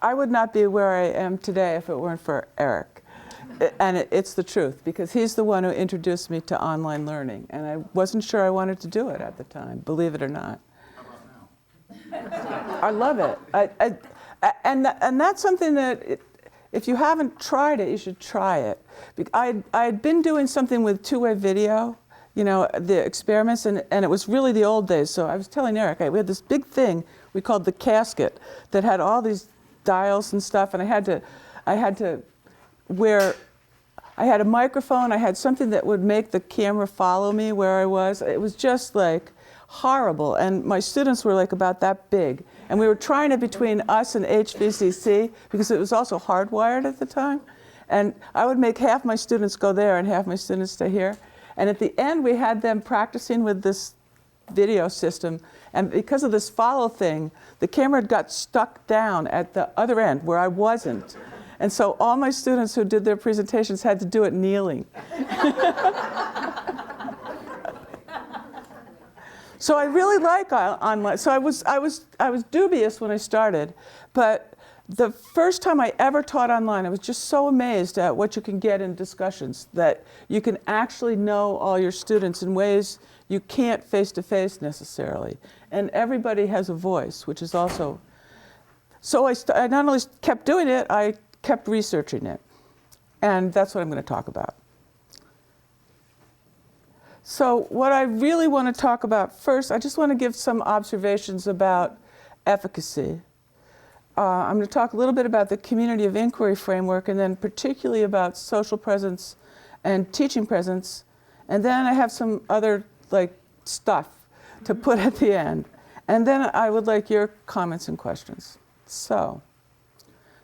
I would not be where I am today if it weren't for Eric. And it's the truth, because he's the one who introduced me to online learning. And I wasn't sure I wanted to do it at the time, believe it or not. How about now? I love it. And that's something that, if you haven't tried it, you should try it. I had been doing something with two-way video, you know, the experiments, and it was really the old days. So I was telling Eric, we had this big thing we called the casket that had all these dials and stuff, and I had to I had a microphone, I had something that would make the camera follow me where I was. It was just like horrible. And my students were like about that big. And we were trying it between us and HVCC because it was also hardwired at the time. And I would make half my students go there and half my students stay here. And at the end, we had them practicing with this video system. And because of this follow thing, the camera got stuck down at the other end where I wasn't. And so all my students who did their presentations had to do it kneeling. So I really like online. So I was dubious when I started, but the first time I ever taught online, I was just so amazed at what you can get in discussions, that you can actually know all your students in ways you can't face-to-face necessarily. And everybody has a voice, which is also, so I not only kept doing it, I kept researching it. And that's what I'm going to talk about. So what I really want to talk about first, I just want to give some observations about efficacy. I'm going to talk a little bit about the community of inquiry framework, and then particularly about social presence and teaching presence. And then I have some other stuff to put at the end. And then I would like your comments and questions. So,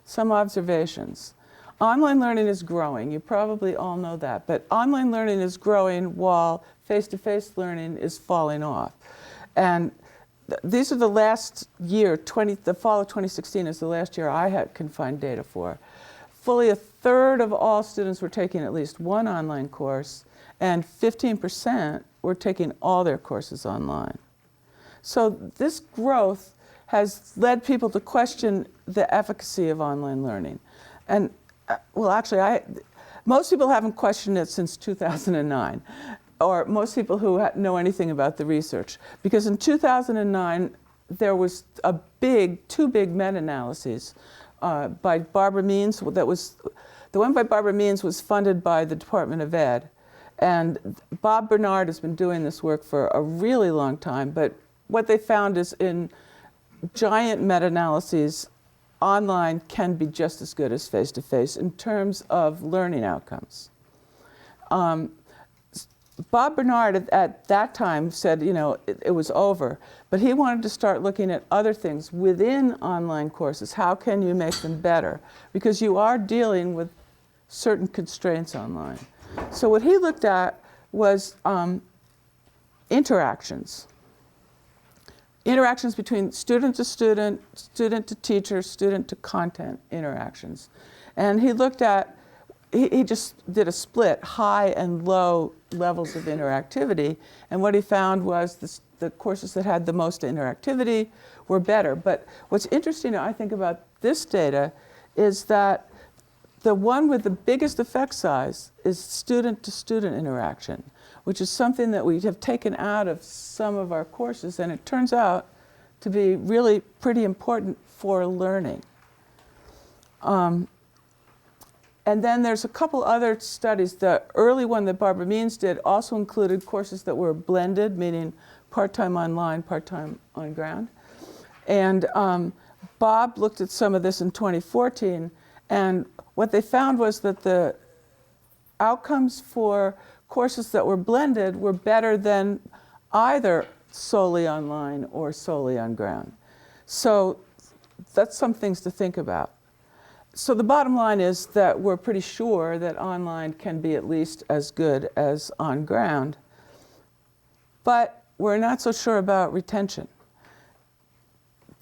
some observations. Online learning is growing. You probably all know that. But online learning is growing while face-to-face learning is falling off. And these are the last year, the fall of 2016 is the last year I can find data for. Fully a third of all students were taking at least one online course, and 15% were taking all their courses online. So this growth has led people to question the efficacy of online learning. And well, actually, most people haven't questioned it since 2009, or most people who know anything about the research. Because in 2009, there was two big meta-analyses by Barbara Means. The one by Barbara Means was funded by the Department of Ed. And Bob Bernard has been doing this work for a really long time. But what they found is in giant meta-analyses, online can be just as good as face-to-face in terms of learning outcomes. Bob Bernard at that time said, you know, it was over, but he wanted to start looking at other things within online courses. How can you make them better? Because you are dealing with certain constraints online. So what he looked at was interactions. Interactions between student to student, student to teacher, student to content interactions. And he looked at, he just did a split, high and low levels of interactivity. And what he found was the courses that had the most interactivity were better. But what's interesting, I think, about this data is that the one with the biggest effect size is student-to-student interaction, which is something that we have taken out of some of our courses, and it turns out to be really pretty important for learning. And then there's a couple other studies. The early one that Barbara Means did also included courses that were blended, meaning part-time online, part-time on ground. And Bob looked at some of this in 2014, and what they found was that the outcomes for courses that were blended were better than either solely online or solely on ground. So that's some things to think about. So the bottom line is that we're pretty sure that online can be at least as good as on ground, but we're not so sure about retention.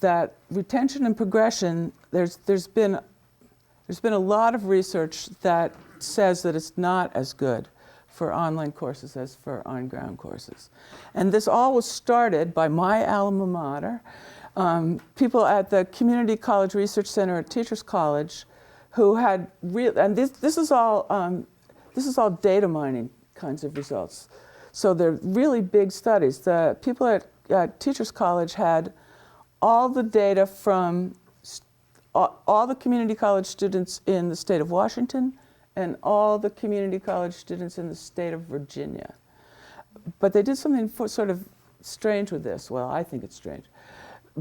That retention and progression, there's been a lot of research that says that it's not as good for online courses as for on-ground courses. And this all was started by my alma mater, People at the Community College Research Center at Teachers College who had and this is all data mining kinds of results. So they're really big studies. The people at Teachers College had all the data from all the community college students in the state of Washington and all the community college students in the state of Virginia. But they did something sort of strange with this. Well, I think it's strange.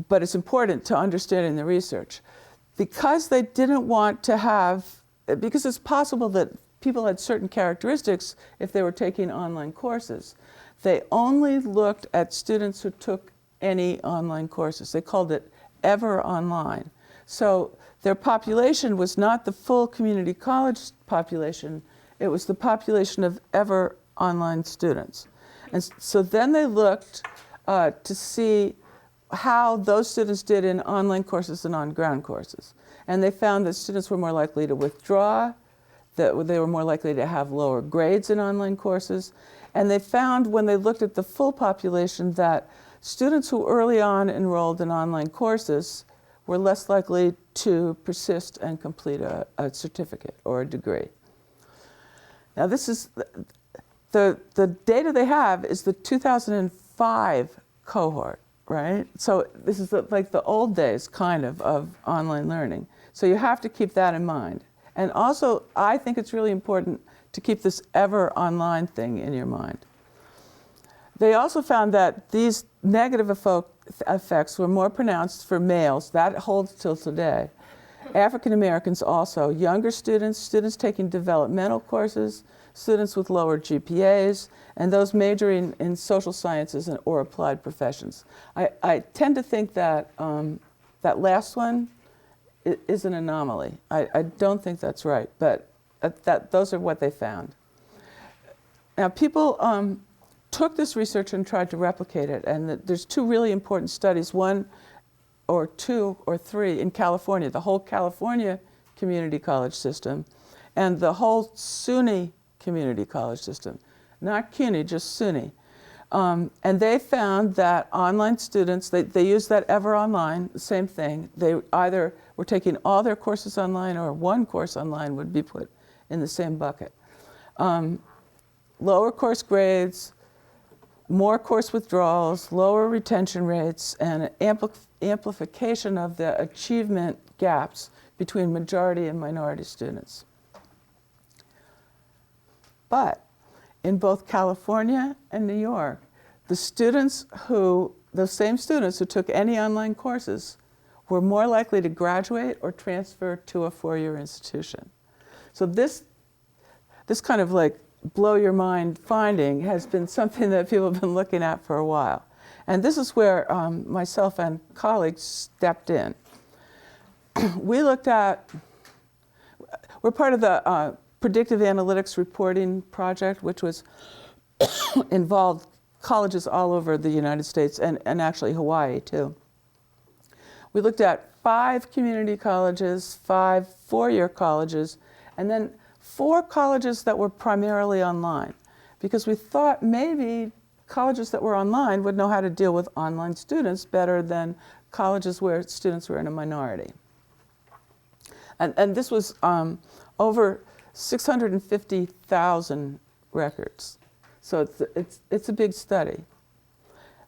But it's important to understand in the research. Because they didn't want to have, because it's possible that people had certain characteristics if they were taking online courses, they only looked at students who took any online courses. They called it ever online. So their population was not the full community college population, it was the population of ever online students. And so then they looked to see how those students did in online courses and on-ground courses. And they found that students were more likely to withdraw, that they were more likely to have lower grades in online courses. And they found when they looked at the full population that students who early on enrolled in online courses were less likely to persist and complete a certificate or a degree. Now this is, the data they have is the 2005 cohort, right? So this is like the old days kind of online learning. So you have to keep that in mind. And also, I think it's really important to keep this ever online thing in your mind. They also found that these negative effects were more pronounced for males. That holds till today. African Americans also, younger students, students taking developmental courses, students with lower GPAs, and those majoring in social sciences or applied professions. I tend to think that that last one is an anomaly. I don't think that's right, but those are what they found. Now people took this research and tried to replicate it, and there's two really important studies, one or two or three in California, the whole California community college system, and the whole SUNY community college system. Not CUNY, just SUNY. And they found that online students, they used that ever online, the same thing. They either were taking all their courses online or one course online would be put in the same bucket. Lower course grades, more course withdrawals, lower retention rates, and amplification of the achievement gaps between majority and minority students. But in both California and New York, those same students who took any online courses were more likely to graduate or transfer to a four-year institution. So this kind of like blow your mind finding has been something that people have been looking at for a while. And this is where myself and colleagues stepped in. We're part of the predictive analytics reporting project, which was involved colleges all over the United States and actually Hawaii too. We looked at 5 community colleges, 5 four-year colleges, and then 4 colleges that were primarily online, because we thought maybe colleges that were online would know how to deal with online students better than colleges where students were in a minority. And this was over 650,000 records. So it's a big study.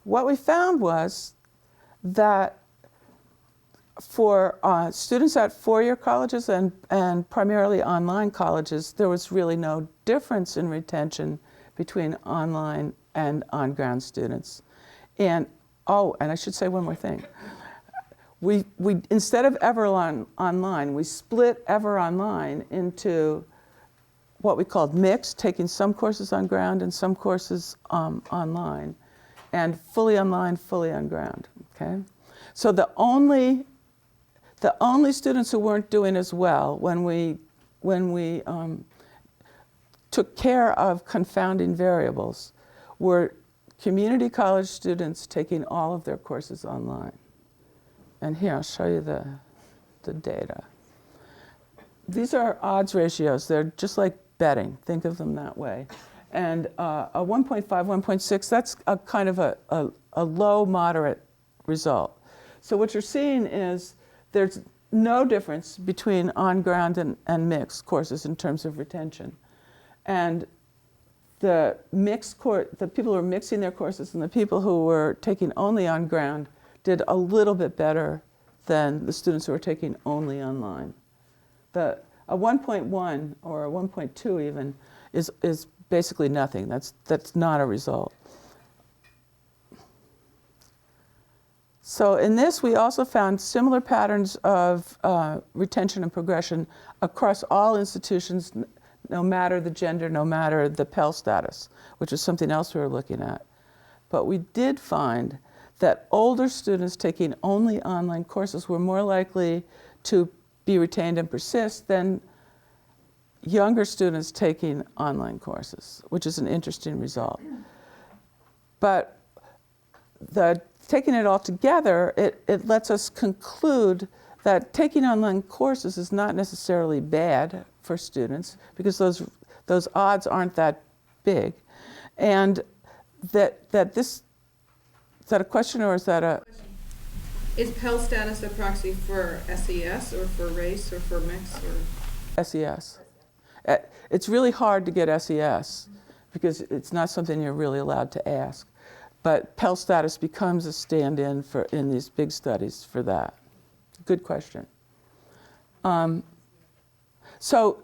What we found was that for students at four-year colleges and primarily online colleges, there was really no difference in retention between online and on-ground students. And I should say one more thing. We instead of ever online, we split ever online into what we called mixed, taking some courses on ground and some courses online, and fully online, fully on ground. Okay, so the only students who weren't doing as well when we took care of confounding variables were community college students taking all of their courses online. And here, I'll show you the data. These are odds ratios. They're just like betting. Think of them that way. And a 1.5, 1.6, that's a kind of a low moderate result. So what you're seeing is there's no difference between on-ground and mixed courses in terms of retention. And the people who were mixing their courses and the people who were taking only on-ground did a little bit better than the students who were taking only online. A 1.1 or a 1.2 even is basically nothing. That's not a result. So in this, we also found similar patterns of retention and progression across all institutions, no matter the gender, no matter the Pell status, which is something else we were looking at. But we did find that older students taking only online courses were more likely to be retained and persist than younger students taking online courses, which is an interesting result. But taking it all together, it lets us conclude that taking online courses is not necessarily bad for students because those odds aren't that big. And is that a question or is that a... Is Pell status a proxy for SES or for race or for mix or? SES. It's really hard to get SES because it's not something you're really allowed to ask. But Pell status becomes a stand-in in these big studies for that. Good question. So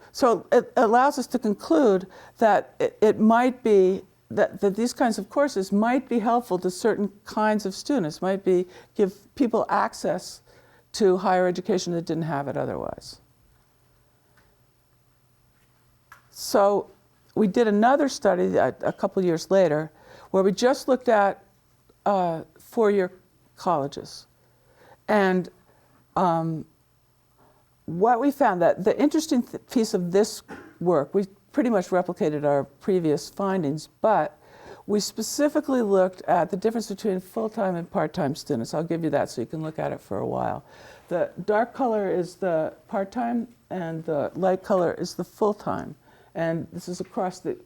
it allows us to conclude that it might be that these kinds of courses might be helpful to certain kinds of students, give people access to higher education that didn't have it otherwise. So we did another study a couple years later where we just looked at four-year colleges. And what we found, that the interesting piece of this work, we pretty much replicated our previous findings, but we specifically looked at the difference between full-time and part-time students. I'll give you that so you can look at it for a while. The dark color is the part-time and the light color is the full-time. And this is across the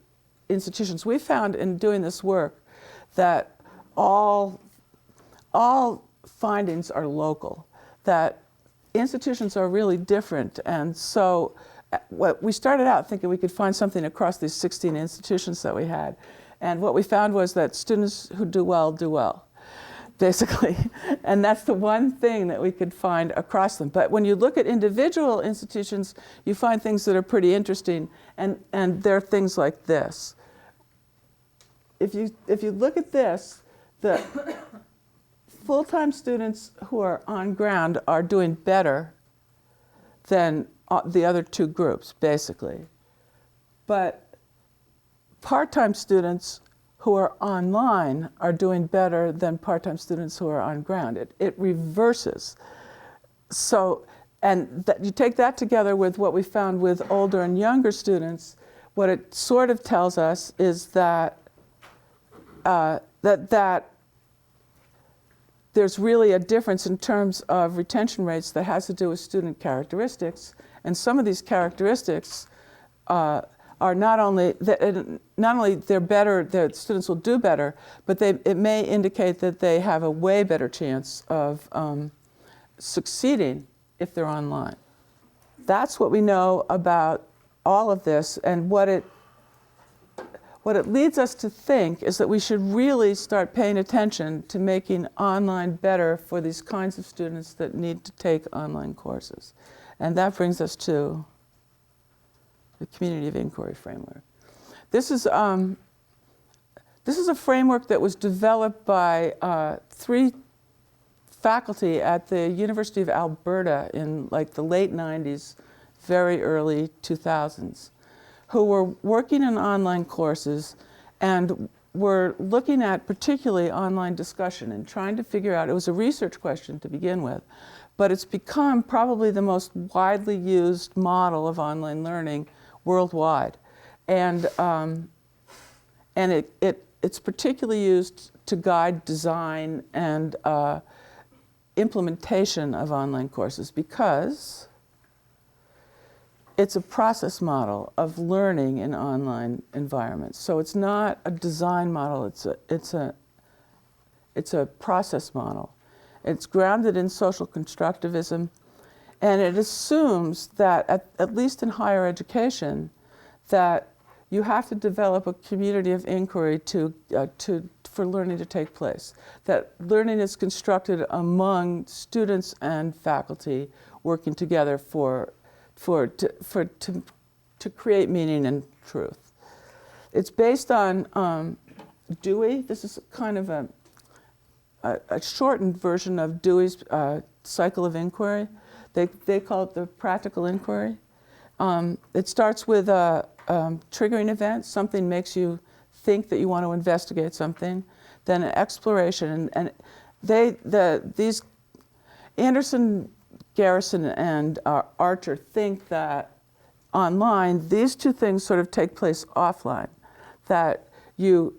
institutions. We found in doing this work that all findings are local, that institutions are really different. And so we started out thinking we could find something across these 16 institutions that we had. And what we found was that students who do well, basically. And that's the one thing that we could find across them. But when you look at individual institutions, you find things that are pretty interesting. And there are things like this. If you look at this, the full-time students who are on ground are doing better than the other two groups, basically. But part-time students who are online are doing better than part-time students who are on ground. It reverses. So, and you take that together with what we found with older and younger students, what it sort of tells us is that that there's really a difference in terms of retention rates that has to do with student characteristics. And some of these characteristics are not only they're better, the students will do better, but it may indicate that they have a way better chance of succeeding if they're online. That's what we know about all of this, and what it leads us to think is that we should really start paying attention to making online better for these kinds of students that need to take online courses. And that brings us to the community of inquiry framework. This is a framework that was developed by 3 faculty at the University of Alberta in like the late 90s, very early 2000s, who were working in online courses and were looking at particularly online discussion and trying to figure out, it was a research question to begin with, but it's become probably the most widely used model of online learning worldwide. And it's particularly used to guide design and implementation of online courses because it's a process model of learning in online environments. So it's not a design model, it's a process model. It's grounded in social constructivism, and it assumes that, at least in higher education, that you have to develop a community of inquiry for learning to take place. That learning is constructed among students and faculty working together to create meaning and truth. It's based on Dewey. This is kind of a shortened version of Dewey's cycle of inquiry. They call it the practical inquiry. It starts with a triggering event. Something makes you think that you want to investigate something. Then an exploration, and these Anderson, Garrison, and Archer think that online these two things sort of take place offline. That you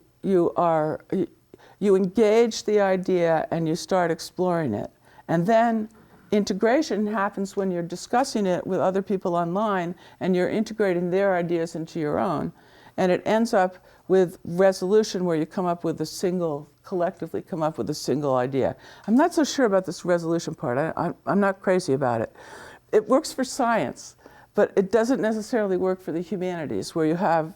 engage the idea and you start exploring it, and then integration happens when you're discussing it with other people online and you're integrating their ideas into your own. And it ends up with resolution where you collectively come up with a single idea. I'm not so sure about this resolution part. I'm not crazy about it. It works for science, but it doesn't necessarily work for the humanities where you have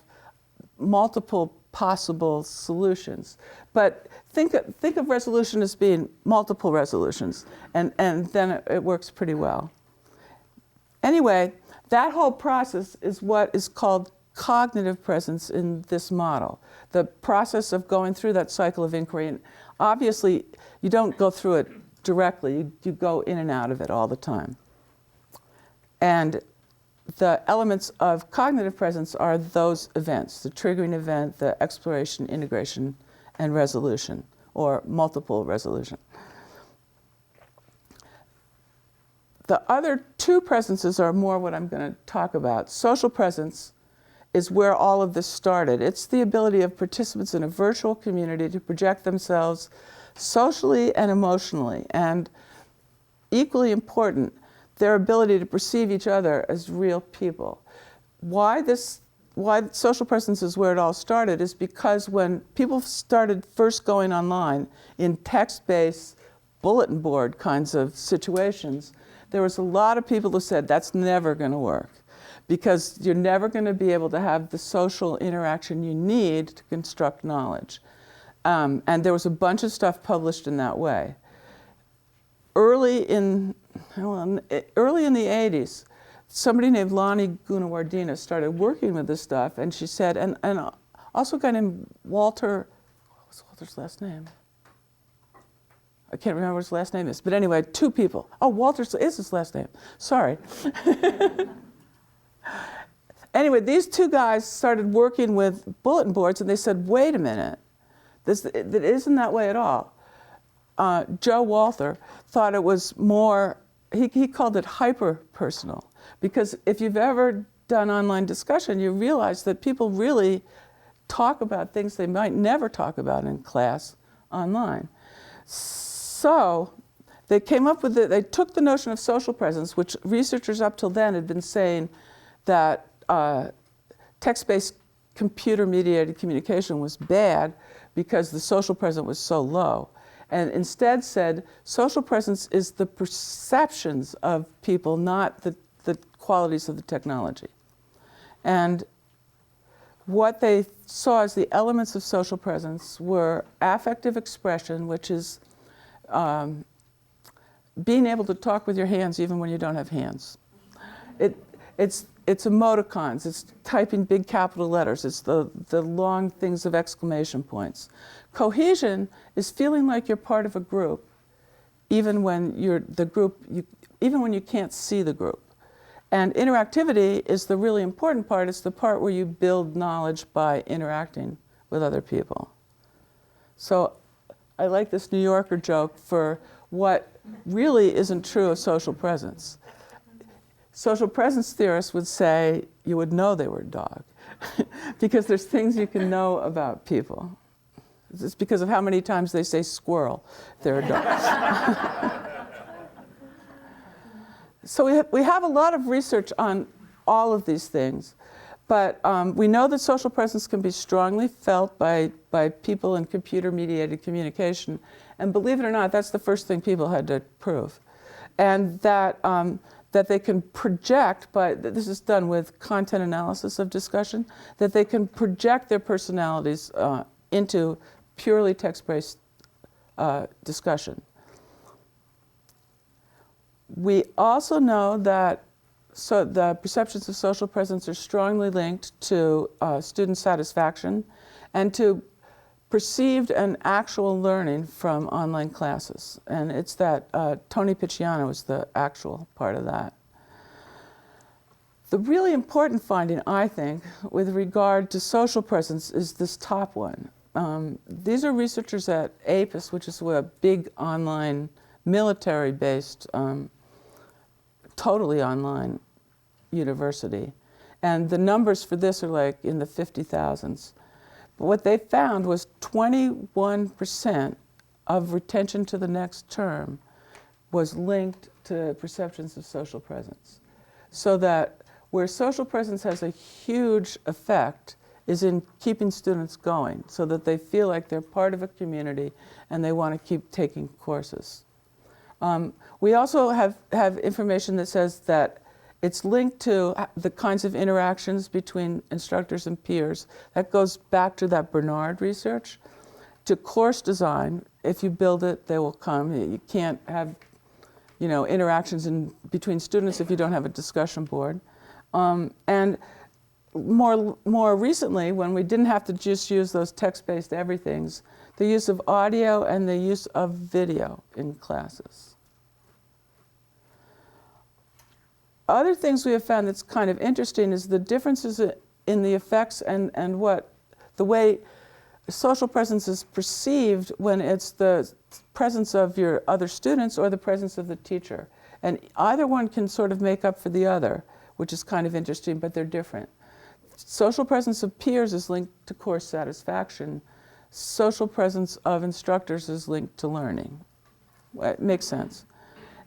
multiple possible solutions. But think of resolution as being multiple resolutions, and then it works pretty well. Anyway, that whole process is what is called cognitive presence in this model. The process of going through that cycle of inquiry, and obviously you don't go through it directly, you go in and out of it all the time. And the elements of cognitive presence are those events, the triggering event, the exploration, integration, and resolution, or multiple resolution. The other two presences are more what I'm going to talk about. Social presence is where all of this started. It's the ability of participants in a virtual community to project themselves socially and emotionally, and equally important, their ability to perceive each other as real people. Why social presence is where it all started is because when people started first going online in text-based bulletin board kinds of situations, there was a lot of people who said that's never going to work because you're never going to be able to have the social interaction you need to construct knowledge. And there was a bunch of stuff published in that way. Early in the 80s, somebody named Lonnie Gunawardena started working with this stuff, and she said, and also a guy named Walter, what was Walter's last name? I can't remember what his last name is, but anyway, two people. Oh, Walter is his last name. Sorry. Anyway, these two guys started working with bulletin boards, and they said, wait a minute, it isn't that way at all. Joe Walther thought it was more, he called it hyper-personal, because if you've ever done online discussion, you realize that people really talk about things they might never talk about in class online. So they came up with they took the notion of social presence, which researchers up till then had been saying that text-based computer-mediated communication was bad because the social presence was so low. And instead said social presence is the perceptions of people, not the qualities of the technology. And what they saw as the elements of social presence were affective expression, which is being able to talk with your hands even when you don't have hands. It's emoticons, it's typing big capital letters, it's the long things of exclamation points. Cohesion is feeling like you're part of a group, even when even when you can't see the group. And interactivity is the really important part. It's the part where you build knowledge by interacting with other people. So I like this New Yorker joke for what really isn't true of social presence. Social presence theorists would say you would know they were a dog because there's things you can know about people. It's because of how many times they say squirrel, they're a dog. So we have a lot of research on all of these things, But we know that social presence can be strongly felt by people in computer-mediated communication. And believe it or not, that's the first thing people had to prove. And that, that they can project, this is done with content analysis of discussion, that they can project their personalities into purely text-based discussion. We also know that the perceptions of social presence are strongly linked to student satisfaction and to perceived and actual learning from online classes. And it's that Tony Picciano is the actual part of that. The really important finding, I think, with regard to social presence is this top one. These are researchers at APUS, which is a big online military-based, totally online university. And the numbers for this are like in the 50,000s. But what they found was 21% of retention to the next term was linked to perceptions of social presence. So that where social presence has a huge effect is in keeping students going so that they feel like they're part of a community and they want to keep taking courses. We also have information that says that it's linked to the kinds of interactions between instructors and peers. That goes back to that Bernard research. To course design, if you build it, they will come. You can't have, interactions between students if you don't have a discussion board. And more recently, when we didn't have to just use those text-based everythings, the use of audio and the use of video in classes. Other things we have found that's kind of interesting is the differences in the effects and the way social presence is perceived when it's the presence of your other students or the presence of the teacher. And either one can sort of make up for the other, which is kind of interesting, but they're different. Social presence of peers is linked to course satisfaction. Social presence of instructors is linked to learning. It makes sense.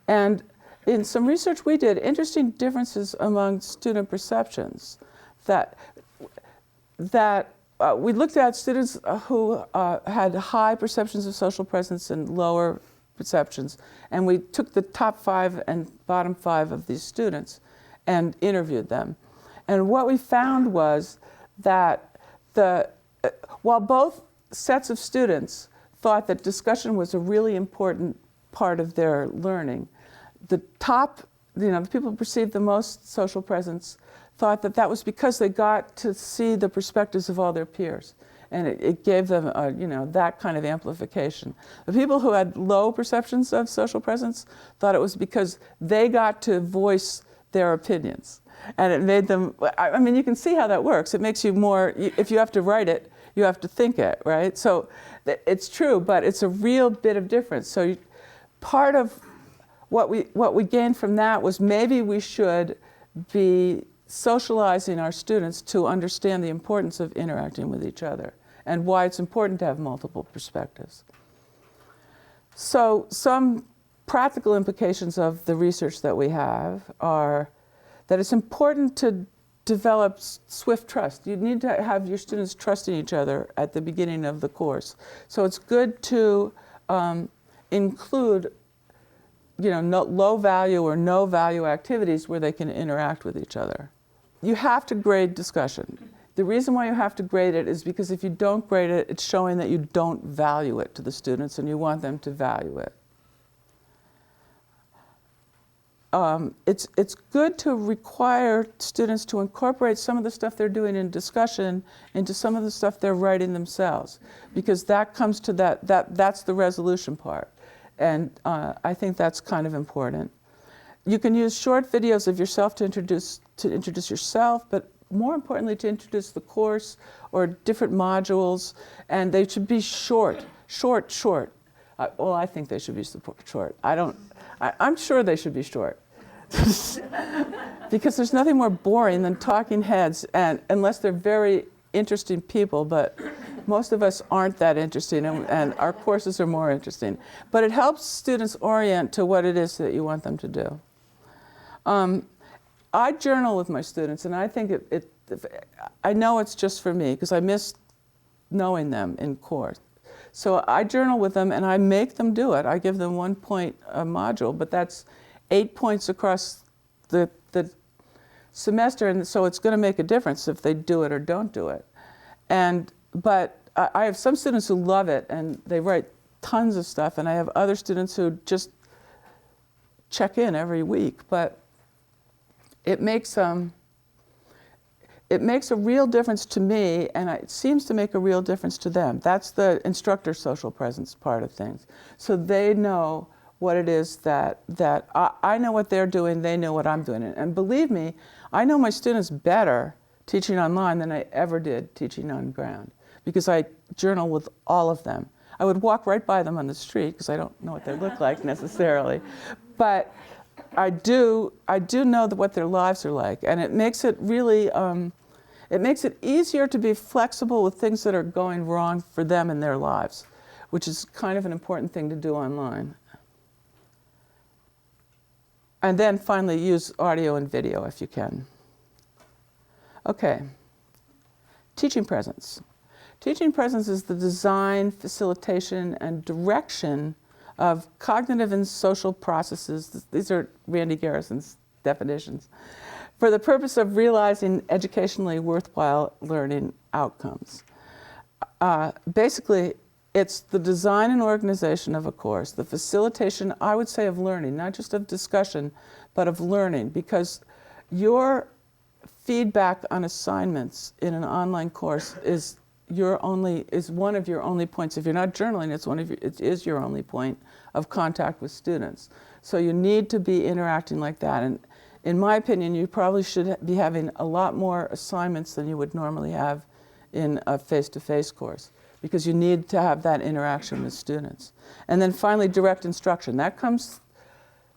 And in some research we did, interesting differences among student perceptions. We looked at students who had high perceptions of social presence and lower perceptions, and we took the top 5 and bottom 5 of these students and interviewed them. And what we found was that while both sets of students thought that discussion was a really important part of their learning, the top, the people who perceived the most social presence thought that was because they got to see the perspectives of all their peers. And it gave them, that kind of amplification. The people who had low perceptions of social presence thought it was because they got to voice their opinions. And it made them, you can see how that works. It makes you more, if you have to write it, you have to think it, right? So it's true, but it's a real bit of difference. So part of what we gained from that was maybe we should be socializing our students to understand the importance of interacting with each other and why it's important to have multiple perspectives. So some practical implications of the research that we have are that it's important to develop swift trust. You need to have your students trusting each other at the beginning of the course. So it's good to include low value or no value activities where they can interact with each other. You have to grade discussion. The reason why you have to grade it is because if you don't grade it, it's showing that you don't value it to the students and you want them to value it. It's good to require students to incorporate some of the stuff they're doing in discussion into some of the stuff they're writing themselves, because that comes to that's the resolution part. And I think that's kind of important. You can use short videos of yourself to introduce yourself, but more importantly, to introduce the course or different modules, and they should be short. Well, I think they should be short. I'm sure they should be short. Because there's nothing more boring than talking heads, and unless they're very interesting people, but most of us aren't that interesting, and our courses are more interesting. But it helps students orient to what it is that you want them to do. I journal with my students, and I think I know it's just for me because I miss knowing them in course. So I journal with them and I make them do it. I give them 1 point a module, but that's 8 points across the semester, and so it's going to make a difference if they do it or don't do it. But I have some students who love it and they write tons of stuff, and I have other students who just check in every week. But it makes a real difference to me, and it seems to make a real difference to them. That's the instructor social presence part of things. So they know what it is that I know what they're doing, they know what I'm doing. And believe me, I know my students better teaching online than I ever did teaching on ground, because I journal with all of them. I would walk right by them on the street because I don't know what they look like necessarily. But I do know what their lives are like, and it makes it really, it makes it easier to be flexible with things that are going wrong for them in their lives, which is kind of an important thing to do online. And then finally, use audio and video if you can. Okay, teaching presence. Teaching presence is the design, facilitation, and direction of cognitive and social processes. These are Randy Garrison's definitions, for the purpose of realizing educationally worthwhile learning outcomes. Basically, it's the design and organization of a course, the facilitation, I would say, of learning, not just of discussion, but of learning, because your feedback on assignments in an online course is one of your only points. If you're not journaling, it is your only point of contact with students. So you need to be interacting like that. And in my opinion, you probably should be having a lot more assignments than you would normally have in a face-to-face course, because you need to have that interaction with students. And then finally, direct instruction. That comes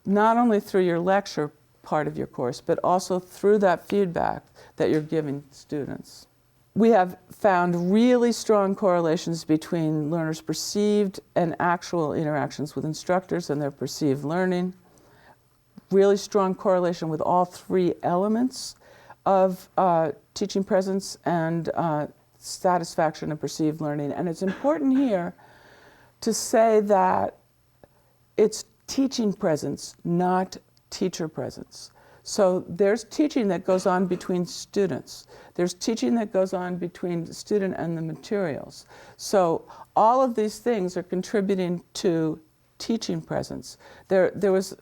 not only through your lecture part of your course, but also through that feedback that you're giving students. We have found really strong correlations between learners' perceived and actual interactions with instructors and their perceived learning. Really strong correlation with all three elements of teaching presence and satisfaction and perceived learning. And it's important here to say that it's teaching presence, not teacher presence. So there's teaching that goes on between students. There's teaching that goes on between the student and the materials. So all of these things are contributing to teaching presence. There was,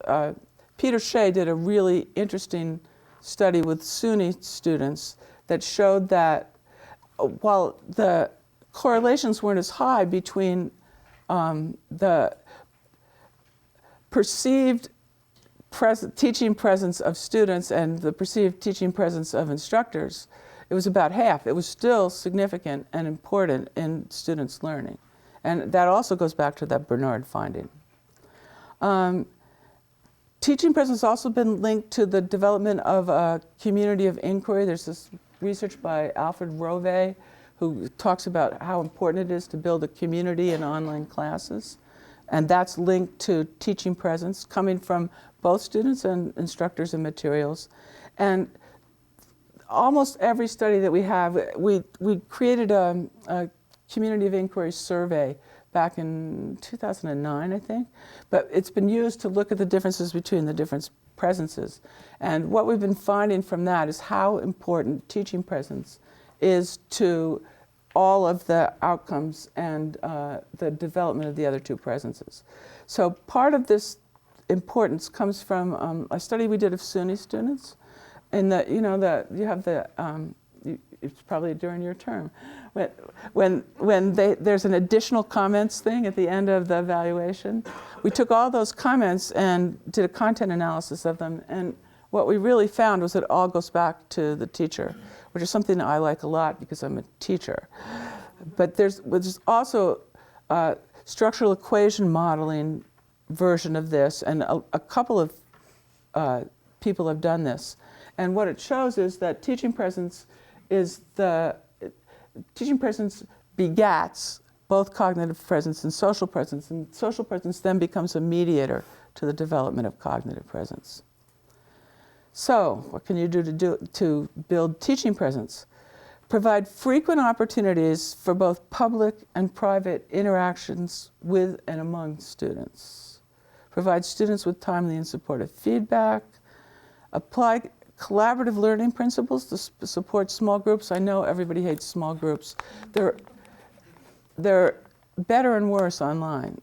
Peter Shea did a really interesting study with SUNY students that showed that while the correlations weren't as high between the perceived teaching presence of students and the perceived teaching presence of instructors, it was about half. It was still significant and important in students' learning. And that also goes back to that Bernard finding. Teaching presence has also been linked to the development of a community of inquiry. There's this research by Alfred Rove, who talks about how important it is to build a community in online classes. And that's linked to teaching presence coming from both students and instructors and materials. And almost every study that we have, we created a community of inquiry survey back in 2009, I think. But it's been used to look at the differences between the different presences. And what we've been finding from that is how important teaching presence is to all of the outcomes and the development of the other two presences. So part of this importance comes from a study we did of SUNY students. And you have the, it's probably during your term, when there's an additional comments thing at the end of the evaluation. We took all those comments and did a content analysis of them, and what we really found was it all goes back to the teacher, which is something that I like a lot because I'm a teacher. But there's also a structural equation modeling version of this, and a couple of people have done this. And what it shows is that teaching presence begats both cognitive presence and social presence then becomes a mediator to the development of cognitive presence. So, what can you do to build teaching presence? Provide frequent opportunities for both public and private interactions with and among students. Provide students with timely and supportive feedback. Apply collaborative learning principles to support small groups. I know everybody hates small groups. They're better and worse online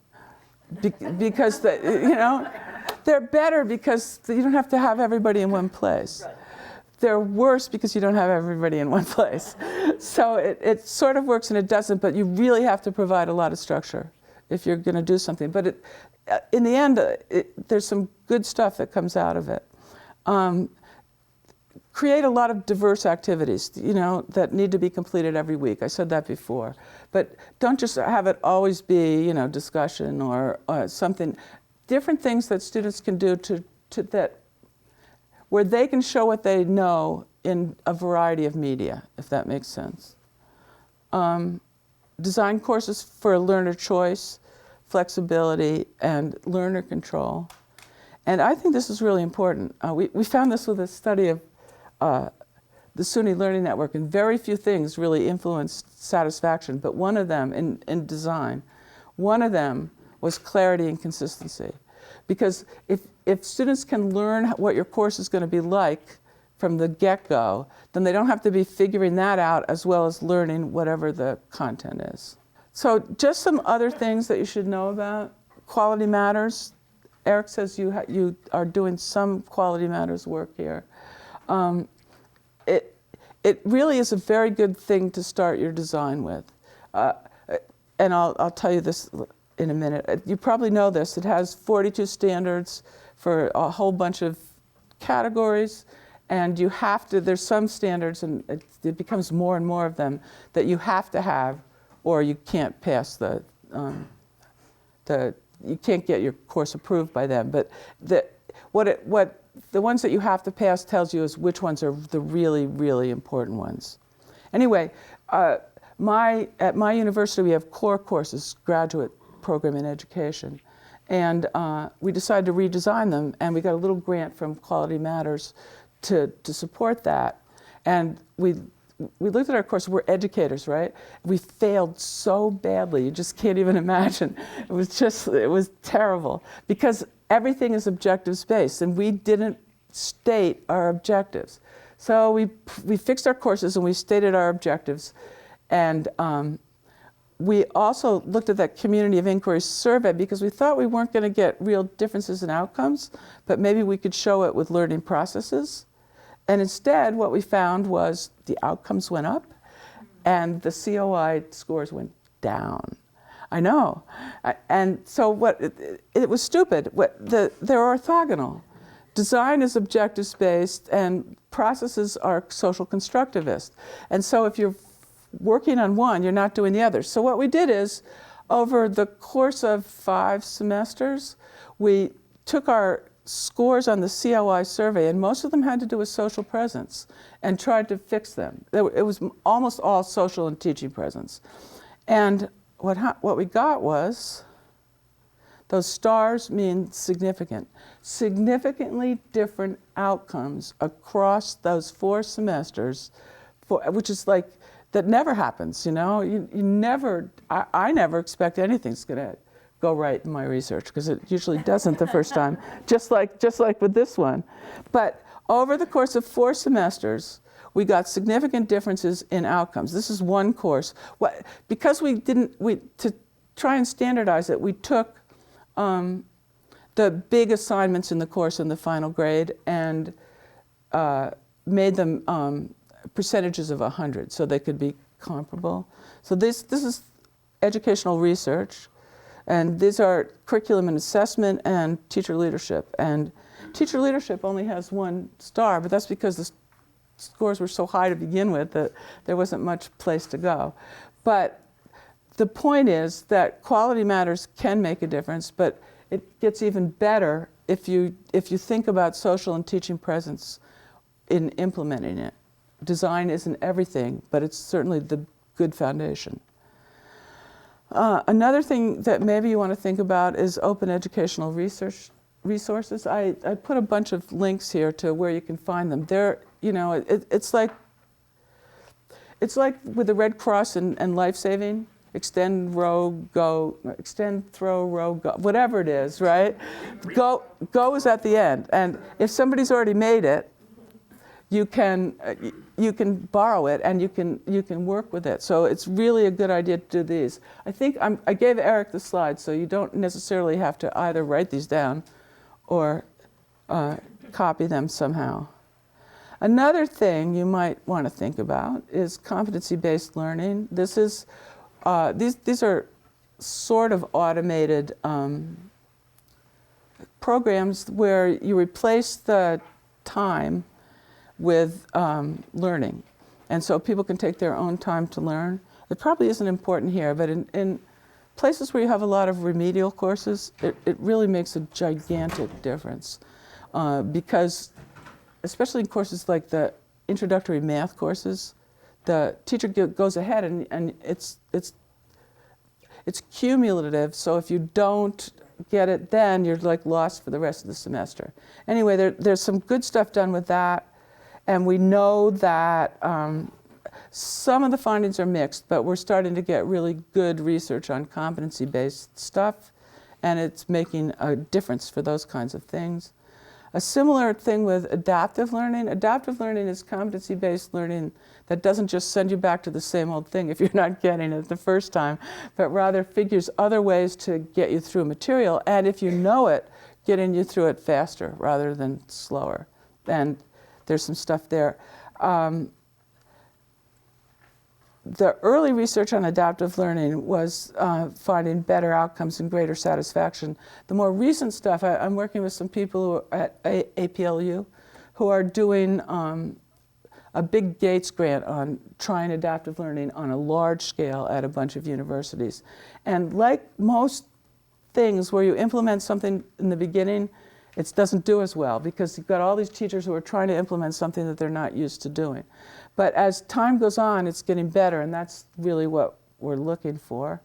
because they're better because you don't have to have everybody in one place. Right. They're worse because you don't have everybody in one place. So it sort of works and it doesn't, but you really have to provide a lot of structure if you're going to do something. But in the end, there's some good stuff that comes out of it. Create a lot of diverse activities, that need to be completed every week. I said that before. But don't just have it always be, discussion or something. Different things that students can do where they can show what they know in a variety of media, if that makes sense. Design courses for learner choice, flexibility, and learner control. And I think this is really important. We found this with a study of the SUNY Learning Network, and very few things really influenced satisfaction, but one of them, in design, one of them was clarity and consistency. Because if students can learn what your course is going to be like from the get-go, then they don't have to be figuring that out as well as learning whatever the content is. So just some other things that you should know about. Quality matters. Eric says you are doing some quality matters work here. It really is a very good thing to start your design with. And I'll tell you this in a minute. You probably know this. It has 42 standards for a whole bunch of categories, and you have to, there's some standards, and it becomes more and more of them, that you have to have, or you can't pass you can't get your course approved by them. But what the ones that you have to pass tells you is which ones are the really, really important ones. Anyway, at my university we have core courses, graduate program in education. And we decided to redesign them, and we got a little grant from Quality Matters to support that. And we looked at our course. We're educators, right? We failed so badly, you just can't even imagine. It was terrible, because everything is objectives-based, and we didn't state our objectives. So we fixed our courses, and we stated our objectives. And we also looked at that community of inquiry survey, because we thought we weren't going to get real differences in outcomes, but maybe we could show it with learning processes. And instead, what we found was the outcomes went up and the COI scores went down. I know. And so it was stupid. They're orthogonal. Design is objectives-based and processes are social constructivist. And so if you're working on one, you're not doing the other. So what we did is, over the course of 5 semesters, we took our scores on the COI survey, and most of them had to do with social presence, and tried to fix them. It was almost all social and teaching presence. And what we got was, those stars mean significant. Significantly different outcomes across those 4 semesters, which is like, that never happens, you never, I never expect anything's gonna go right in my research, because it usually doesn't the first time, just like with this one. But over the course of 4 semesters, we got significant differences in outcomes. This is one course. Because to try and standardize it, we took the big assignments in the course in the final grade and made them percentages of 100, so they could be comparable. So this is educational research, and these are curriculum and assessment and teacher leadership. And teacher leadership only has 1 star, but that's because the scores were so high to begin with that there wasn't much place to go. But the point is that quality matters can make a difference, but it gets even better if you think about social and teaching presence in implementing it. Design isn't everything, but it's certainly the good foundation. Another thing that maybe you want to think about is open educational research resources. I put a bunch of links here to where you can find them. They're, you know, it's like with the Red Cross and life-saving, extend, row, go, extend, throw, row, go, whatever it is, right? Go is at the end. And if somebody's already made it, you can borrow it and you can work with it. So it's really a good idea to do these. I think I gave Eric the slides, so you don't necessarily have to either write these down or copy them somehow. Another thing you might want to think about is competency-based learning. This is these are sort of automated programs where you replace the time with learning. And so people can take their own time to learn. It probably isn't important here, but in places where you have a lot of remedial courses, it really makes a gigantic difference. Because, especially in courses like the introductory math courses, the teacher goes ahead and it's cumulative, so if you don't get it then, you're like lost for the rest of the semester. Anyway, there's some good stuff done with that. And we know that some of the findings are mixed, but we're starting to get really good research on competency-based stuff, and it's making a difference for those kinds of things. A similar thing with adaptive learning. Adaptive learning is competency-based learning that doesn't just send you back to the same old thing if you're not getting it the first time, but rather figures other ways to get you through material, and if you know it, getting you through it faster rather than slower. And there's some stuff there. The early research on adaptive learning was finding better outcomes and greater satisfaction. The more recent stuff, I'm working with some people who are at APLU who are doing a big Gates grant on trying adaptive learning on a large scale at a bunch of universities. And like most things where you implement something in the beginning, it doesn't do as well because you've got all these teachers who are trying to implement something that they're not used to doing. But as time goes on, it's getting better, and that's really what we're looking for.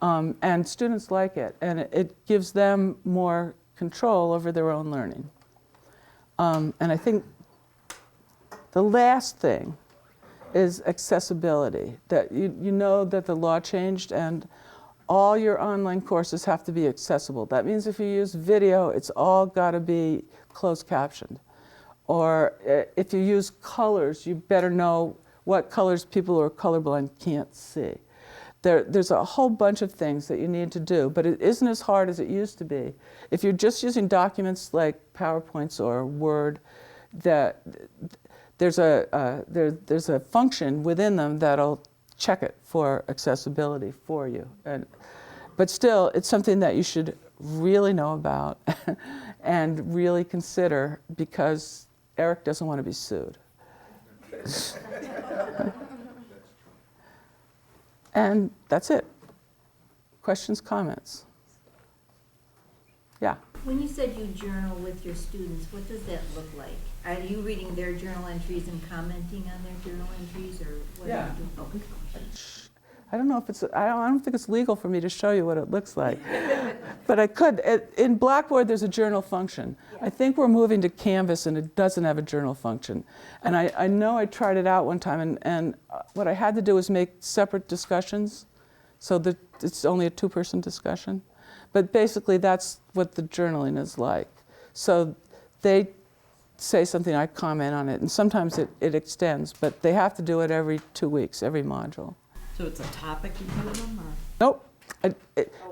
And students like it, and it gives them more control over their own learning. And I think the last thing is accessibility. That you know that the law changed, and all your online courses have to be accessible. That means if you use video, it's all got to be closed captioned. Or if you use colors, you better know what colors people who are colorblind can't see. There's a whole bunch of things that you need to do, but it isn't as hard as it used to be. If you're just using documents like PowerPoints or Word, there's a function within them that'll check it for accessibility for you. But still, it's something that you should really know about and really consider because Eric doesn't want to be sued. And that's it. Questions, comments? Yeah. When you said you journal with your students, what does that look like? Are you reading their journal entries and commenting on their journal entries, or what are you doing? Oh, okay. I don't know if I don't think it's legal for me to show you what it looks like. But I could. In Blackboard, there's a journal function. Yeah. I think we're moving to Canvas, and it doesn't have a journal function. And I know I tried it out one time, and what I had to do was make separate discussions so that it's only a two-person discussion. But basically, that's what the journaling is like. So they say something, I comment on it, and sometimes it extends, but they have to do it every 2 weeks, every module. So it's a topic you give them, or? Nope.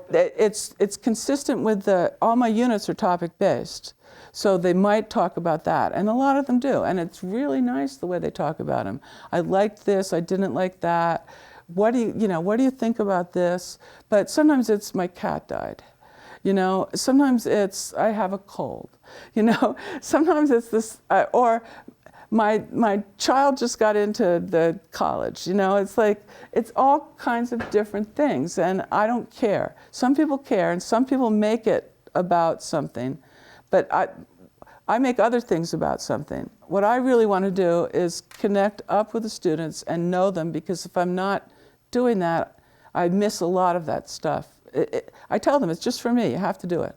It's consistent with all my units are topic-based. So they might talk about that, and a lot of them do, and it's really nice the way they talk about them. I liked this, I didn't like that. What do you think about this? But sometimes it's my cat died. Sometimes it's I have a cold. Sometimes it's this, or my child just got into the college. It's like, it's all kinds of different things, and I don't care. Some people care, and some people make it about something, but I make other things about something. What I really want to do is connect up with the students and know them, because if I'm not doing that, I miss a lot of that stuff. I tell them it's just for me, you have to do it.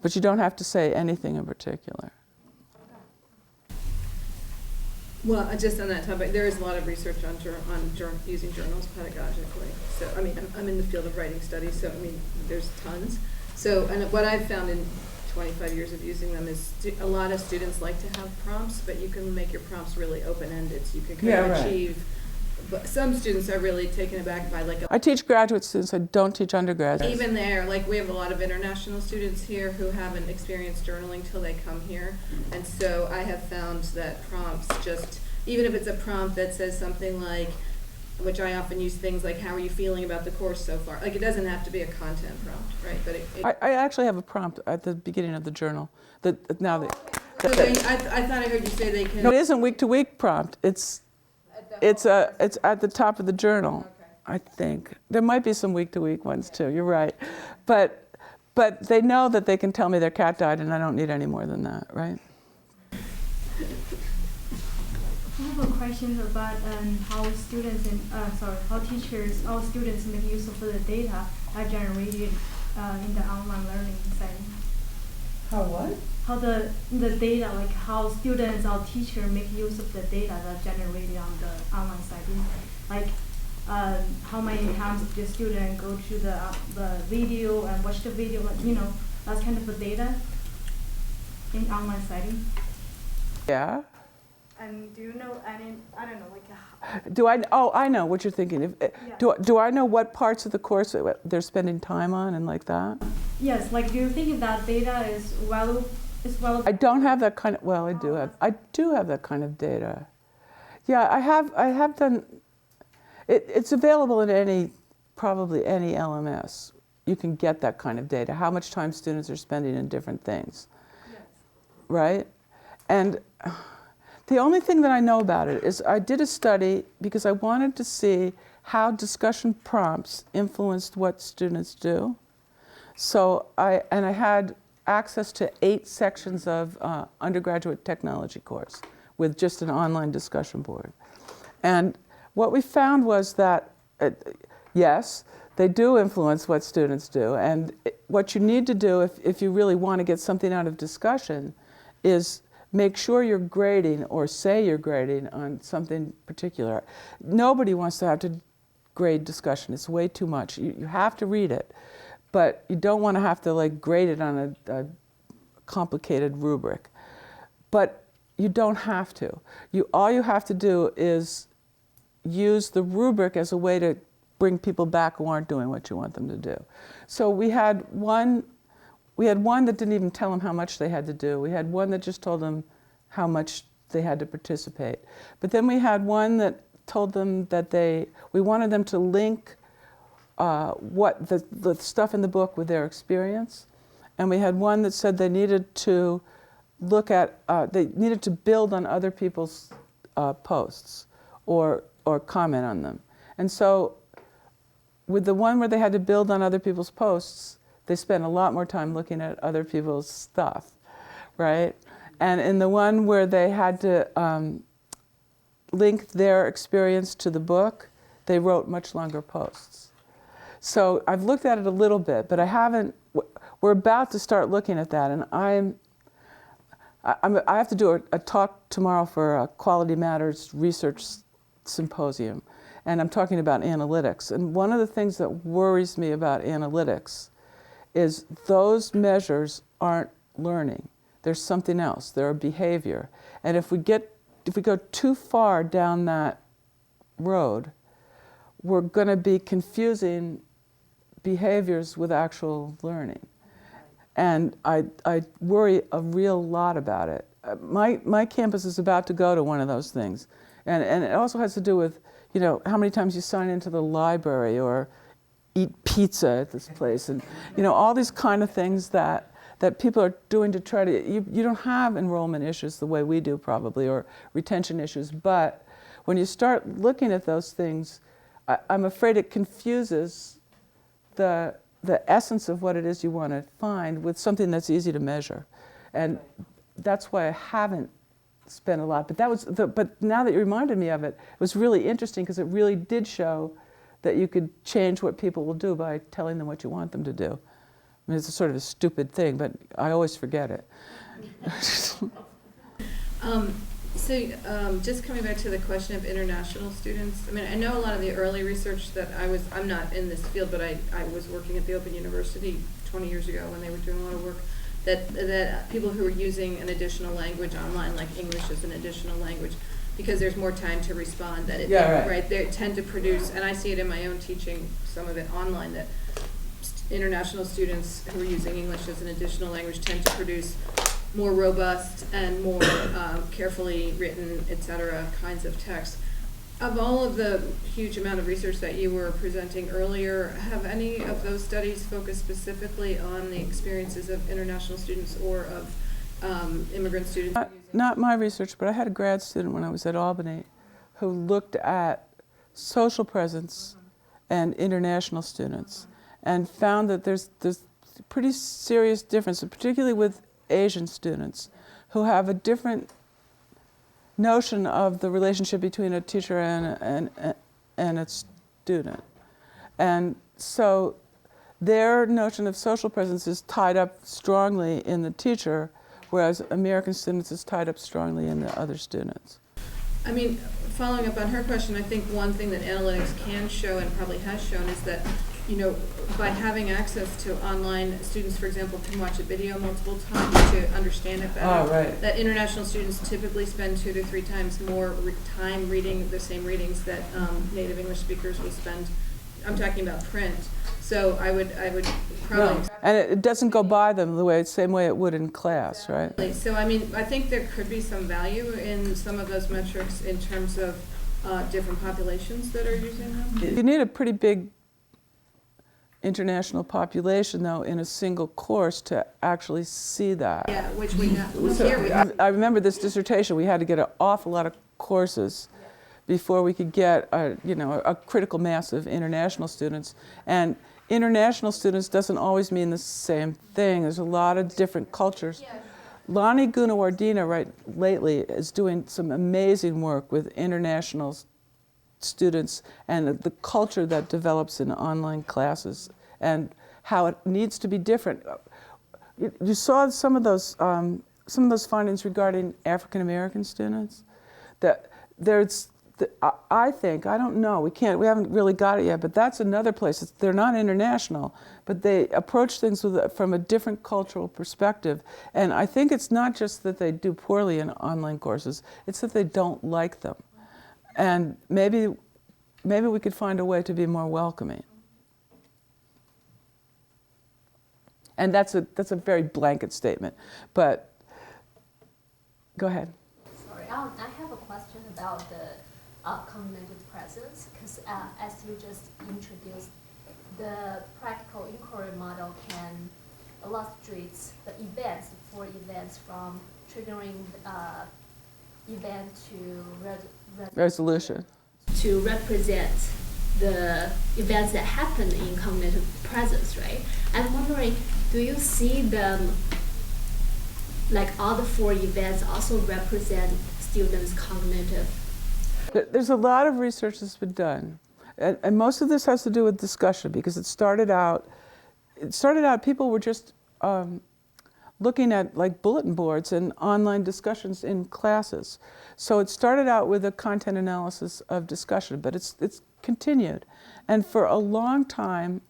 But you don't have to say anything in particular. Well, just on that topic, there is a lot of research on using journals pedagogically. So, I mean, I'm in the field of writing studies, so, I mean, there's tons. So, and what I've found in 25 years of using them is a lot of students like to have prompts, but you can make your prompts really open-ended, so you can kind of achieve. But some students are really taken aback by like I teach graduate students, I don't teach undergraduates. even there, like we have a lot of international students here who haven't experienced journaling till they come here. And so I have found that prompts just, even if it's a prompt that says something like, which I often use things like, how are you feeling about the course so far? Like it doesn't have to be a content prompt, right? But I actually have a prompt at the beginning of the journal. so I thought I heard you say they can. No, it isn't week-to-week prompt. It's at the top of the journal, Okay. I think. There might be some week-to-week ones too, you're right. But they know that they can tell me their cat died and I don't need any more than that, right? I have a question about how students and how teachers, all students make use of the data are generated in the online learning setting. How what? How the data, like how students or teachers make use of the data that generated on the online setting, like how many times the student go to the video and watch the video, like, you know, that's kind of the data in online setting. Yeah. And do you know any, I don't know, like Do I? Oh, I know what you're thinking. Yeah. Do I know what parts of the course that they're spending time on and like that? yes, like do you think that data is valuable? I don't have that kind of. Well, I do have that kind of data. Yeah, I have done. It's available in probably any LMS. You can get that kind of data. How much time students are spending in different things, Yes. right? And the only thing that I know about it is I did a study because I wanted to see how discussion prompts influenced what students do. So I had access to 8 sections of undergraduate technology course with just an online discussion board. And what we found was that, yes, they do influence what students do. And what you need to do if you really want to get something out of discussion is make sure you're grading or say you're grading on something particular. Nobody wants to have to grade discussion. It's way too much. You have to read it. But you don't want to have to like grade it on a complicated rubric. But you don't have to. All you have to do is use the rubric as a way to bring people back who aren't doing what you want them to do. So we had one that didn't even tell them how much they had to do. We had one that just told them how much they had to participate. But then we had one that told them that we wanted them to link what the stuff in the book with their experience. And we had one that said they needed to they needed to build on other people's posts or comment on them. And so with the one where they had to build on other people's posts, they spent a lot more time looking at other people's stuff, right? And in the one where they had to link their experience to the book, they wrote much longer posts. So I've looked at it a little bit, but I haven't. We're about to start looking at that, and I have to do a talk tomorrow for a Quality Matters Research Symposium, and I'm talking about analytics. And one of the things that worries me about analytics is those measures aren't learning. There's something else. They're a behavior. And if we go too far down that road, we're going to be confusing behaviors with actual learning. And I worry a real lot about it. My campus is about to go to one of those things. And it also has to do with, you know, how many times you sign into the library or eat pizza at this place. And, you know, all these kind of things that people are doing to try to, you don't have enrollment issues the way we do probably, or retention issues. But when you start looking at those things, I'm afraid it confuses the essence of what it is you want to find with something that's easy to measure. And that's why I haven't spent a lot. But but now that you reminded me of it, it was really interesting because it really did show that you could change what people will do by telling them what you want them to do. I mean, it's a sort of a stupid thing, but I always forget it. Just coming back to the question of international students, I mean, I know a lot of the early research that I'm not in this field, but I was working at the Open University 20 years ago when they were doing a lot of work, that people who were using an additional language online, like English as an additional language, because there's more time to respond, that they tend to produce, and I see it in my own teaching, some of it online, that international students who are using English as an additional language tend to produce more robust and more carefully written, et cetera, kinds of text. Of all of the huge amount of research that you were presenting earlier, have any of those studies focused specifically on the experiences of international students or of immigrant students? Not my research, but I had a grad student when I was at Albany who looked at social presence and international students and found that there's pretty serious difference, particularly with Asian students who have a different notion of the relationship between a teacher and a student. And so their notion of social presence is tied up strongly in the teacher, whereas American students is tied up strongly in the other students. I mean, following up on her question, I think one thing that analytics can show and probably has shown is that, you know, by having access to online, students, for example, can watch a video multiple times to understand it better. Oh, right. That international students typically spend 2 to 3 times more time reading the same readings that native English speakers will spend. I'm talking about print. So I would probably. No. And it doesn't go by them the same way it would in class, right? So I mean, I think there could be some value in some of those metrics in terms of different populations that are using them. You need a pretty big international population, though, in a single course to actually see that. Yeah, which we have. I remember this dissertation, we had to get an awful lot of courses before we could get a critical mass of international students. And international students doesn't always mean the same thing. There's a lot of different cultures. Yeah. Lonnie Gunawardena lately is doing some amazing work with international students and the culture that develops in online classes and how it needs to be different. You saw some of those findings regarding African American students. That I think, I don't know, we haven't really got it yet, but that's another place. They're not international, but they approach things from a different cultural perspective. And I think it's not just that they do poorly in online courses, it's that they don't like them. And maybe we could find a way to be more welcoming. And that's a very blanket statement, but go ahead. Sorry, I have a question about the cognitive presence, because as you just introduced, the practical inquiry model can illustrate the events from triggering event to Resolution. to represent the events that happen in cognitive presence, right? I'm wondering, do you see them, like all the 4 events also represent students' cognitive? There's a lot of research that's been done, and most of this has to do with discussion, because it started out people were just looking at like bulletin boards and online discussions in classes. So it started out with a content analysis of discussion, but it's continued. And for a long time,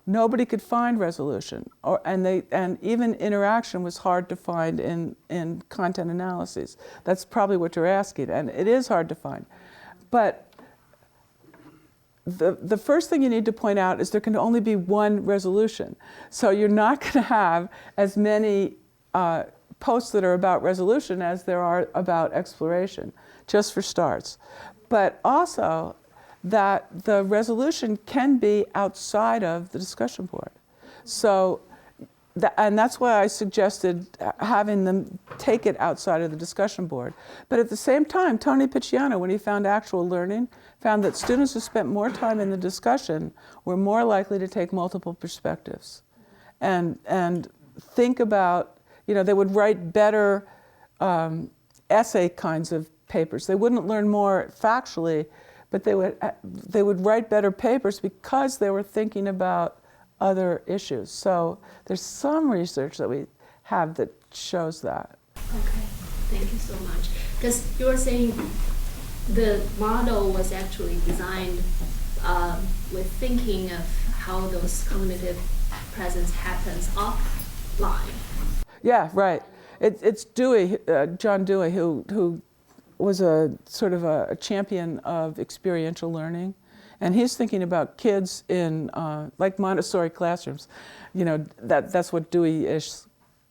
nobody could find resolution, and even interaction was hard to find in content analyses. That's probably what you're asking, and it is hard to find. But the first thing you need to point out is there can only be one resolution. So you're not going to have as many posts that are about resolution as there are about exploration, just for starts. But also that the resolution can be outside of the discussion board. So, and that's why I suggested having them take it outside of the discussion board. But at the same time, Tony Picciano, when he found actual learning, found that students who spent more time in the discussion were more likely to take multiple perspectives and think about, they would write better essay kinds of papers. They wouldn't learn more factually, but they would write better papers because they were thinking about other issues. So there's some research that we have that shows that. Okay, thank you so much. Because you were saying the model was actually designed with thinking of how those cognitive presence happens offline. Yeah, right. It's Dewey, John Dewey, who was a sort of a champion of experiential learning. And he's thinking about kids in like Montessori classrooms. You know, that's what Dewey-ish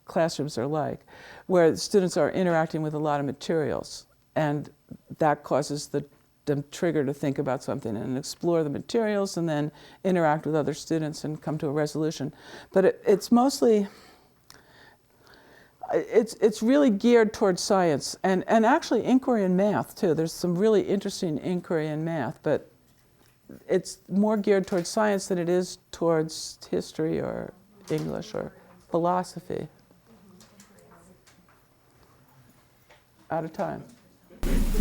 classrooms are like, where students are interacting with a lot of materials. And that causes them trigger to think about something and explore the materials and then interact with other students and come to a resolution. But it's mostly, it's really geared towards science and actually inquiry in math too. There's some really interesting inquiry in math, but it's more geared towards science than it is towards history or English or philosophy. Out of time.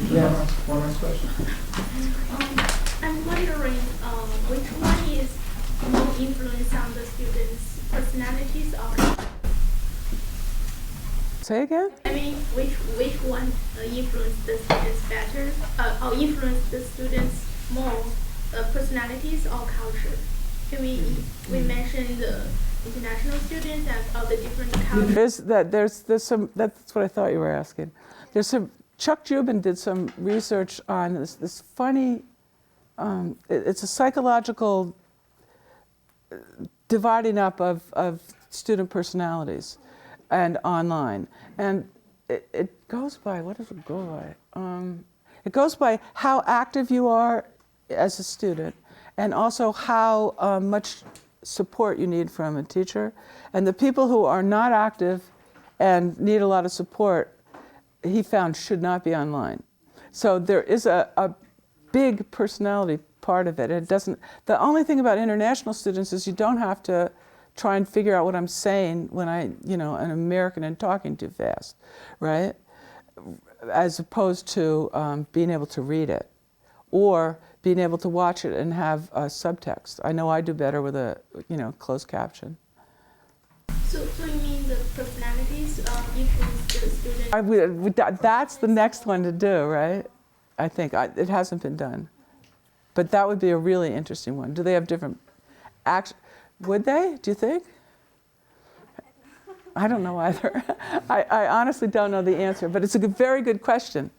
Yeah, one last question. I'm wondering which one is more influence on the students' personalities or Say again? I mean which one influence the students better or influence the students more, personalities or culture? Can we mentioned the international students and all the different cultures. There's some, that's what I thought you were asking. There's some, Chuck Jubin did some research on this funny, it's a psychological dividing up of student personalities and online. And it goes by, what does it go by? It goes by how active you are as a student and also how much support you need from a teacher. And the people who are not active and need a lot of support, he found should not be online. So there is a big personality part of it. It doesn't, the only thing about international students is you don't have to try and figure out what I'm saying when an American and talking too fast, right? As opposed to being able to read it or being able to watch it and have subtext. I know I do better with a, closed caption. So you mean the personalities influence the students? That's the next one to do, right? I think. It hasn't been done. But that would be a really interesting one. Do they have different would they, do you think? I don't know either. I honestly don't know the answer, but it's a very good question.